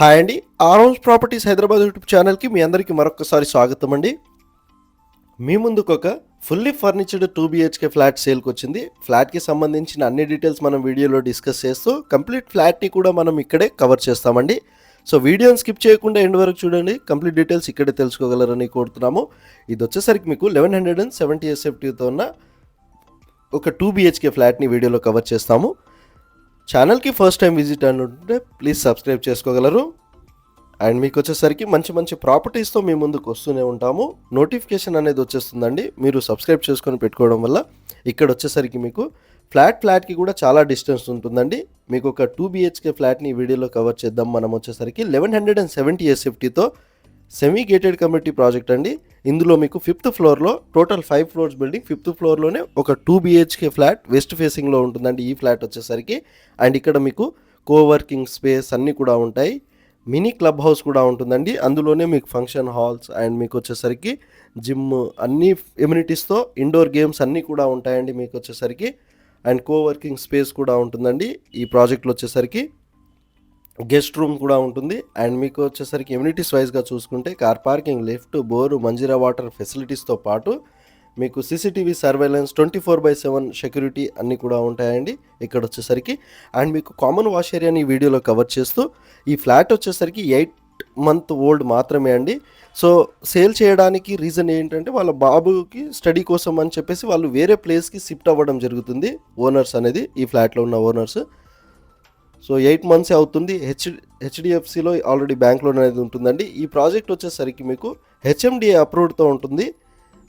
Hi అండి. ఆరోజ్ properties Hyderabad YouTube ఛానల్కి మీ అందరికీ మరొకసారి స్వాగతం అండి. మీ ముందుకు ఒక ఫుల్లీ ఫర్నిచర్డ్ 2 BHK ఫ్లాట్ సేల్కి వచ్చింది. ఫ్లాట్కి సంబంధించిన అన్ని డీటెయిల్స్ మనం వీడియోలో డిస్కస్ చేస్తూ కంప్లీట్ ఫ్లాట్ని కూడా మనం ఇక్కడే కవర్ చేస్తామండి. సో వీడియోని స్కిప్ చేయకుండా ఎండ్ వరకు చూడండి. కంప్లీట్ డీటెయిల్స్ ఇక్కడే తెలుసుకోగలరని కోరుతున్నాము. ఇది వచ్చేసరికి మీకు 1170 SFTతో ఉన్న ఒక 2 BHK ఫ్లాట్ని వీడియోలో కవర్ చేస్తాము. ఛానల్కి ఫస్ట్ టైం విజిట్ అంటే ప్లీజ్ సబ్స్క్రైబ్ చేసుకోగలరు. అండ్ మీకు వచ్చేసరికి మంచి ప్రాపర్టీస్తో మీ ముందుకు వస్తూనే ఉంటాము. నోటిఫికేషన్ అనేది వచ్చేస్తుందండి. మీరు సబ్స్క్రైబ్ చేసుకొని పెట్టుకోవడం వల్ల ఇక్కడ వచ్చేసరికి మీకు ఫ్లాట్కి కూడా చాలా డిస్టెన్స్ ఉంటుందండి. మీకు ఒక 2 BHK ఫ్లాట్ని వీడియోలో కవర్ చేద్దాం. మనం వచ్చేసరికి 1170 SFTతో సెమీ గేటెడ్ కమ్యూనిటీ ప్రాజెక్ట్ అండి. ఇందులో మీకు 5th ఫ్లోర్లో టోటల్ 5 ఫ్లోర్స్ బిల్డింగ్ 5th ఫ్లోర్లోనే ఒక 2 BHK ఫ్లాట్ వెస్ట్ ఫేసింగ్లో ఉంటుందండి ఈ ఫ్లాట్ వచ్చేసరికి. అండ్ ఇక్కడ మీకు కోవర్కింగ్ స్పేస్ అన్నీ కూడా ఉంటాయి. మినీ క్లబ్ హౌస్ కూడా ఉంటుందండి. అందులోనే మీకు ఫంక్షన్ హాల్స్ అండ్ మీకు వచ్చేసరికి జిమ్ అన్ని ఎమ్యూనిటీస్తో ఇండోర్ గేమ్స్ అన్నీ కూడా ఉంటాయండి మీకు వచ్చేసరికి. అండ్ కోవర్కింగ్ స్పేస్ కూడా ఉంటుందండి ఈ ప్రాజెక్ట్లో వచ్చేసరికి. గెస్ట్ రూమ్ కూడా ఉంటుంది. అండ్ మీకు వచ్చేసరికి ఎమ్యూనిటీస్ వైజ్గా చూసుకుంటే car parking, lift, bore, Manjira water ఫెసిలిటీస్తో పాటు మీకు CCTV సర్వేలెన్స్ 24/7 సెక్యూరిటీ అన్నీ కూడా ఉంటాయండి ఇక్కడ వచ్చేసరికి. అండ్ మీకు కామన్ వాష్ ఏరియాని వీడియోలో కవర్ చేస్తూ ఈ ఫ్లాట్ వచ్చేసరికి 8 month ఓల్డ్ మాత్రమే అండి. సో సేల్ చేయడానికి రీజన్ ఏంటంటే వాళ్ళ బాబుకి స్టడీ కోసం అని చెప్పేసి వాళ్ళు వేరే ప్లేస్కి షిఫ్ట్ అవ్వడం జరుగుతుంది. ఓనర్స్ అనేది ఈ ఫ్లాట్లో ఉన్న ఓనర్స్. సో 8 months అవుతుంది. HDFCలో ఆల్రెడీ బ్యాంక్ లోన్ అనేది ఉంటుందండి. ఈ ప్రాజెక్ట్ వచ్చేసరికి మీకు HMDA అప్రూవ్డ్తో ఉంటుంది.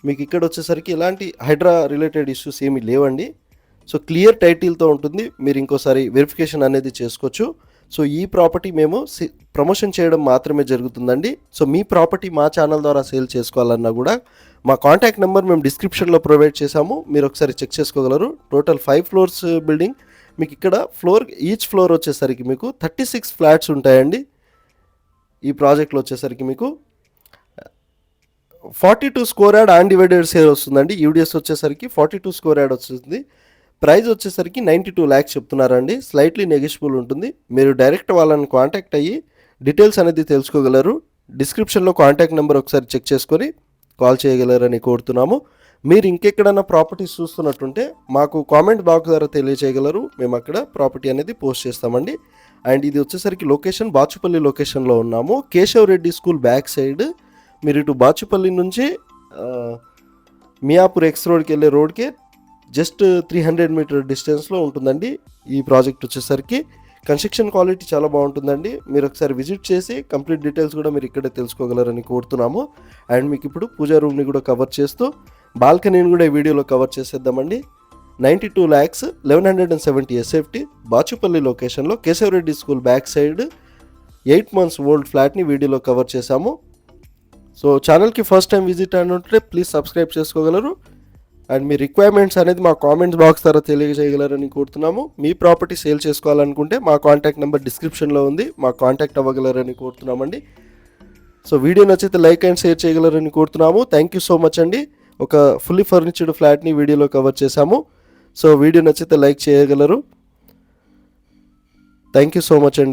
మీకు ఇక్కడ వచ్చేసరికి ఎలాంటి హైడ్రా రిలేటెడ్ ఇష్యూస్ ఏమీ లేవండి. సో క్లియర్ టైటిల్తో ఉంటుంది. మీరు ఇంకోసారి వెరిఫికేషన్ అనేది చేసుకోవచ్చు. సో ఈ ప్రాపర్టీ మేము ప్రమోషన్ చేయడం మాత్రమే జరుగుతుందండి. సో మీ ప్రాపర్టీ మా ఛానల్ ద్వారా సేల్ చేసుకోవాలన్నా కూడా మా కాంటాక్ట్ నెంబర్ మేము డిస్క్రిప్షన్లో ప్రొవైడ్ చేశాము. మీరు ఒకసారి చెక్ చేసుకోగలరు. Total 5 floors building. మీకు ఇక్కడ ఈచ్ ఫ్లోర్ వచ్చేసరికి మీకు 36 ఫ్లాట్స్ ఉంటాయండి. ఈ ప్రాజెక్ట్లో వచ్చేసరికి మీకు 42 స్క్వేర్ యార్డ్ అన్డివైడెడ్ షేర్ వస్తుందండి. యూడిఎస్ వచ్చేసరికి 42 స్క్వేర్ యార్డ్ వస్తుంది. ప్రైస్ వచ్చేసరికి 92 lakhs చెప్తున్నారండి. స్లైట్లీ నెగోషియబుల్ ఉంటుంది. మీరు డైరెక్ట్ వాళ్ళని కాంటాక్ట్ అయ్యి డీటెయిల్స్ అనేది తెలుసుకోగలరు. డిస్క్రిప్షన్లో కాంటాక్ట్ నెంబర్ ఒకసారి చెక్ చేసుకొని కాల్ చేయగలరని కోరుతున్నాము. మీరు ఇంకెక్కడైనా ప్రాపర్టీస్ చూస్తున్నట్టుంటే మాకు కామెంట్ బాక్స్ ద్వారా తెలియజేయగలరు. మేము అక్కడ ప్రాపర్టీ అనేది పోస్ట్ చేస్తామండి. అండ్ ఇది వచ్చేసరికి లొకేషన్ బాచుపల్లి లొకేషన్లో ఉన్నాము. Keshav Reddy school back side. మీరు ఇటు బాచుపల్లి నుంచి మియాపూర్ ఎక్స్ రోడ్కి వెళ్ళే రోడ్కే జస్ట్ 300 meter డిస్టెన్స్లో ఉంటుందండి ఈ ప్రాజెక్ట్ వచ్చేసరికి. కన్స్ట్రక్షన్ క్వాలిటీ చాలా బాగుంటుందండి. మీరు ఒకసారి విజిట్ చేసి కంప్లీట్ డీటెయిల్స్ కూడా మీరు ఇక్కడే తెలుసుకోగలరని కోరుతున్నాము. అండ్ మీకు ఇప్పుడు పూజా రూమ్ని కూడా కవర్ చేస్తూ బాల్కనీని కూడా ఈ వీడియోలో కవర్ చేసేద్దామండి. 92 lakhs 1170 SFT బాచుపల్లి లొకేషన్లో Keshav Reddy school back side 8 months old ఫ్లాట్ని వీడియోలో కవర్ చేశాము. సో ఛానల్కి ఫస్ట్ టైం విజిట్ అంటే ప్లీజ్ సబ్స్క్రైబ్ చేసుకోగలరు. అండ్ మీ రిక్వైర్మెంట్స్ అనేది మా కామెంట్స్ బాక్స్ ద్వారా తెలియజేయగలరని కోరుతున్నాము. మీ ప్రాపర్టీ సేల్ చేసుకోవాలనుకుంటే మా కాంటాక్ట్ నెంబర్ డిస్క్రిప్షన్లో ఉంది. మా కాంటాక్ట్ అవ్వగలరని కోరుతున్నామండి. సో వీడియో నచ్చితే లైక్ అండ్ షేర్ చేయగలరని కోరుతున్నాము. థ్యాంక్ యూ సో మచ్ అండి. ఒక ఫుల్లీ ఫర్నిచర్డ్ ఫ్లాట్ని వీడియోలో కవర్ చేశాము. సో వీడియో నచ్చితే లైక్ చేయగలరు. థ్యాంక్ యూ సో మచ్ అండి.